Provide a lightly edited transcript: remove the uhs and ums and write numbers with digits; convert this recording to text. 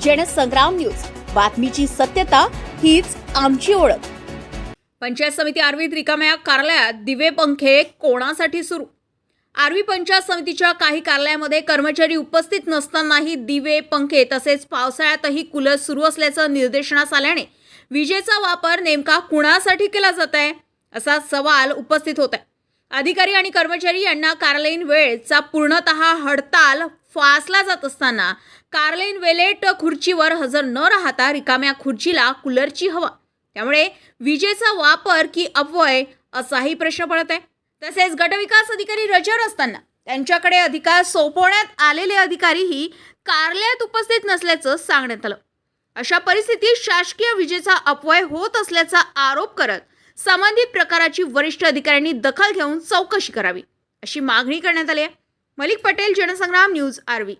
Jansangram news, बातमीची सत्यता हीच आमची ओळख. पंचायत समिती आर्वीत रिकाम्या कार्यालयात दिवे पंखे कोणासाठी सुरू? आर्वी पंचायत समितीच्या काही कार्यालयामध्ये कर्मचारी उपस्थित नसतानाही दिवे पंखे तसेच पावसाळ्यातही कूलर सुरू असल्याचं निदर्शनास आल्याने विजेचा वापर नेमका कुणासाठी केला जात आहे असा सवाल उपस्थित होत आहे. अधिकारी आणि कर्मचारी यांना कार्यालयीन वेळेचा पूर्णतः हडताल फासला जात असताना कार्यालयीन वेळेत खुर्चीवर हजर न राहता रिकाम्या खुर्चीला कूलरची हवा, त्यामुळे विजेचा वापर की अपव्यय असाही प्रश्न पडत आहे. तसेच गटविकास अधिकारी रजेवर असताना त्यांच्याकडे अधिकार सोपवण्यात आलेले अधिकारीही कार्यालयात उपस्थित नसल्याचं सांगण्यात आलं. अशा परिस्थितीत शासकीय विजेचा अपव्यय होत असल्याचा आरोप करत संबंधित प्रकाराची वरिष्ठ अधिकाऱ्यांनी दखल घेऊन चौकशी करावी अशी मागणी करण्यात आली आहे. मलिक पटेल, जनसंग्राम न्यूज, आर्वी.